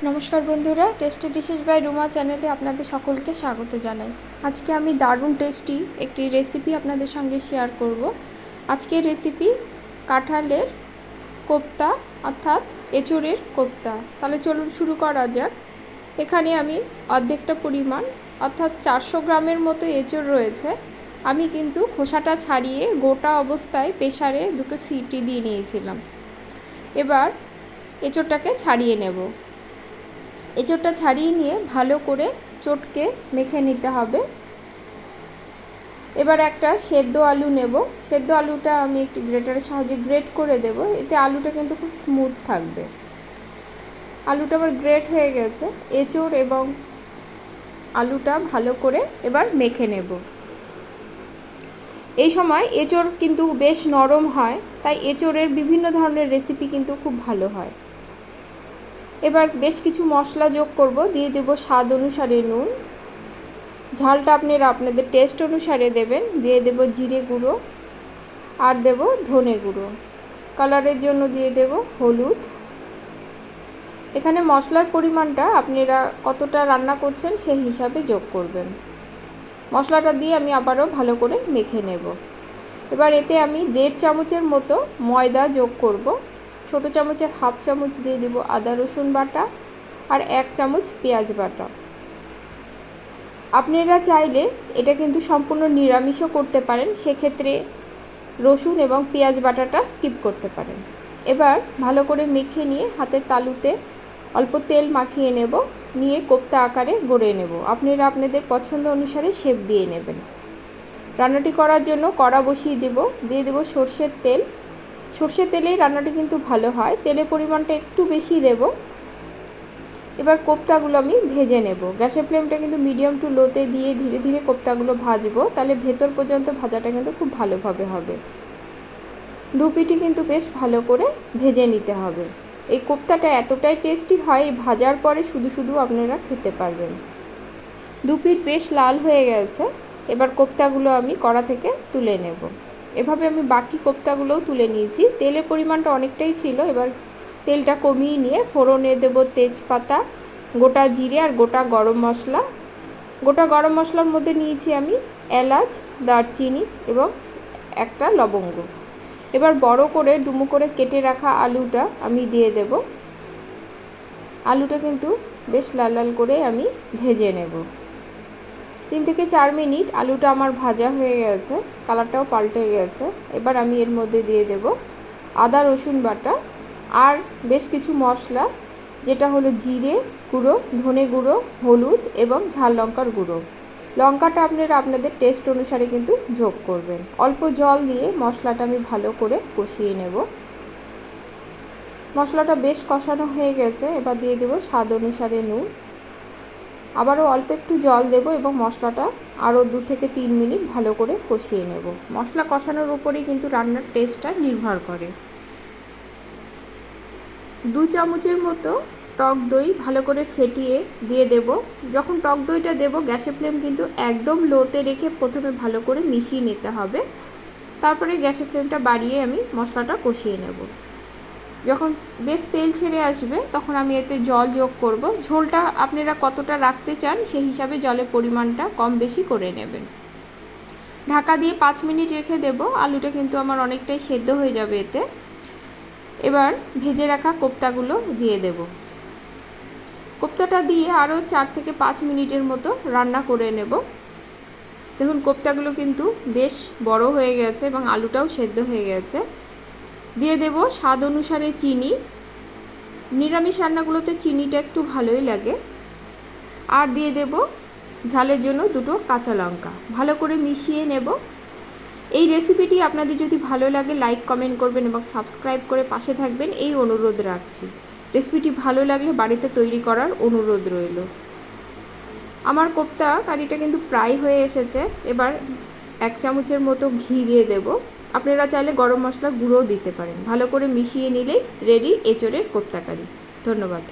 নমস্কার বন্ধুরা, tasty dishes by Ruma চ্যানেলে আপনাদের সকলকে স্বাগত জানাই। আজকে আমি দারুণ টেস্টি একটি রেসিপি আপনাদের সঙ্গে শেয়ার করব। আজকের রেসিপি কাঁঠালের কোপ্তা অর্থাৎ এঁচোড়ের কোপ্তা। তাহলে চলুন শুরু করা যাক। এখানে আমি অর্ধেকটা পরিমাণ অর্থাৎ 400 গ্রামের মতো এঁচোড় রয়েছে। আমি কিন্তু খোসাটা ছাড়িয়ে গোটা অবস্থায় প্রেসারে 2 সিটি দিয়ে নিয়েছিলাম। এবার এঁচোড়টাকে ছাড়িয়ে নেব। এঁচোড়টা ছাড়িয়ে নিয়ে ভালো করে চটকে মেখে নিতে হবে। এবার একটা সেদ্ধ আলু নেব। সেদ্ধ আলুটা আমি একটি গ্রেটারের সাহায্যে গ্রেট করে দেব, এতে আলুটা কিন্তু খুব স্মুথ থাকবে। আলুটা আবার গ্রেট হয়ে গেছে। এঁচোড় এবং আলুটা ভালো করে এবার মেখে নেব। এই সময় এঁচোড় কিন্তু বেশ নরম হয়, তাই এঁচোড়ের বিভিন্ন ধরনের রেসিপি কিন্তু খুব ভালো হয়। এবার বেশ কিছু মশলা যোগ করব। দিয়ে দেব স্বাদ অনুসারে নুন, ঝালটা আপনারা আপনাদের টেস্ট অনুসারে দেবেন। দিয়ে দেব জিরে গুঁড়ো আর দেব ধনে গুঁড়ো। কালারের জন্য দিয়ে দেব হলুদ। এখানে মশলার পরিমাণটা আপনারা কতটা রান্না করছেন সেই হিসাবে যোগ করবেন। মশলাটা দিয়ে আমি আবারও ভালো করে মেখে নেব। এবার এতে আমি 1.5 চামচের মতো ময়দা যোগ করব। ছোটো চামচের 1/2 চামচ দিয়ে দেব আদা রসুন বাটা আর 1 চামচ পেঁয়াজ বাটা। আপনারা চাইলে এটা কিন্তু সম্পূর্ণ নিরামিষও করতে পারেন, সেক্ষেত্রে রসুন এবং পেঁয়াজ বাটাটা স্কিপ করতে পারেন। এবার ভালো করে মেখে নিয়ে হাতের তালুতে অল্প তেল মাখিয়ে নেব, নিয়ে কোপ্তা আকারে গড়ে নেব। আপনারা আপনাদের পছন্দ অনুসারে শেপ দিয়ে নেবেন। রান্নাটি করার জন্য কড়া বসিয়ে দেব। দিয়ে দেব সর্ষের তেল। সর্ষের তেলেই রান্নাটি কিন্তু ভালো হয়, তেলের পরিমাণটা একটু বেশি দেব। এবার কোপ্তাগুলো আমি ভেজে নেব। গ্যাসের ফ্লেমটা কিন্তু মিডিয়াম টু লোতে দিয়ে ধীরে ধীরে কোপ্তাগুলো ভাজবো, তাহলে ভেতর পর্যন্ত ভাজাটা কিন্তু খুব ভালোভাবে হবে। দুপিটি কিন্তু বেশ ভালো করে ভেজে নিতে হবে। এই কোপ্তাটা এতটাই টেস্টি হয়, ভাজার পরে শুধু শুধু আপনারা খেতে পারবেন। দুপিট বেশ লাল হয়ে গেছে। এবার কোপ্তাগুলো আমি কড়া থেকে তুলে নেব। এভাবে আমি বাকি কোপ্তাগুলোও তুলে নিয়েছি। তেলের পরিমাণটা অনেকটাই ছিল। এবার তেলটা কমিয়ে নিয়ে ফোড়নে দেব তেজপাতা, গোটা জিরে আর গোটা গরম মশলা। গোটা গরম মশলার মধ্যে নিয়েছি আমি এলাচ, দারচিনি এবং একটা লবঙ্গ। এবার বড় করে ডুমো করে কেটে রাখা আলুটা আমি দিয়ে দেব। আলুটা কিন্তু বেশ লাল লাল করে আমি ভেজে নেব। 3 থেকে 4 মিনিট আলুটা আমার ভাজা হয়ে গেছে, কালারটাও পাল্টে গেছে। এবার আমি এর মধ্যে দিয়ে দেব আদা রসুন বাটা আর বেশ কিছু মশলা, যেটা হলো জিরে গুঁড়ো, ধনে গুঁড়ো, হলুদ এবং ঝাল লঙ্কার গুঁড়ো। লঙ্কাটা আপনারা আপনাদের টেস্ট অনুসারে কিন্তু যোগ করবেন। অল্প জল দিয়ে মশলাটা আমি ভালো করে কষিয়ে নেব। মশলাটা বেশ কষানো হয়ে গেছে। এবার দিয়ে দেব স্বাদ অনুসারে নুন। আবারও অল্প একটু জল দেব এবং মশলাটা আরও 2 থেকে 3 মিনিট ভালো করে কষিয়ে নেব। মশলা কষানোর উপরেই কিন্তু রান্নার টেস্টটা নির্ভর করে। 2 চামচের মতো টক দই ভালো করে ফেটিয়ে দিয়ে দেব। যখন টক দইটা দেব গ্যাসের ফ্লেম কিন্তু একদম লোতে রেখে প্রথমে ভালো করে মিশিয়ে নিতে হবে। তারপরে গ্যাসের ফ্লেমটা বাড়িয়ে আমি মশলাটা কষিয়ে নেব। যখন বেশ তেল ছেড়ে আসবে তখন আমি এতে জল যোগ করব। ঝোলটা আপনারা কতটা রাখতে চান সেই হিসাবে জলের পরিমাণটা কম বেশি করে নেবেন। ঢাকা দিয়ে 5 মিনিট রেখে দেব। আলুটা কিন্তু আমার অনেকটাই সেদ্ধ হয়ে যাবে এতে। এবার ভেজে রাখা কোপ্তাগুলো দিয়ে দেব। কোপ্তাটা দিয়ে আরও 4 থেকে 5 মিনিটের মতো রান্না করে নেব। দেখুন কোপ্তাগুলো কিন্তু বেশ বড় হয়ে গেছে এবং আলুটাও সেদ্ধ হয়ে গেছে। দিয়ে দেব স্বাদ অনুসারে চিনি। নিরামিষ রান্নাগুলোতে চিনিটা একটু ভালোই লাগে। আর দিয়ে দেব ঝালের জন্য 2টো কাঁচা লঙ্কা। ভালো করে মিশিয়ে নেব। এই রেসিপিটি আপনাদের যদি ভালো লাগে লাইক কমেন্ট করবেন এবং সাবস্ক্রাইব করে পাশে থাকবেন, এই অনুরোধ রাখছি। রেসিপিটি ভালো লাগলে বাড়িতে তৈরি করার অনুরোধ রইল। আমার কোপ্তা কারিটা কিন্তু প্রায় হয়ে এসেছে। এবার 1 চামচের মতো ঘি দিয়ে দেব। আপনারা চাইলে গরম মশলার গুঁড়োও দিতে পারেন। ভালো করে মিশিয়ে নিলেই রেডি এঁচোড়ের কোপ্তা কারি। ধন্যবাদ।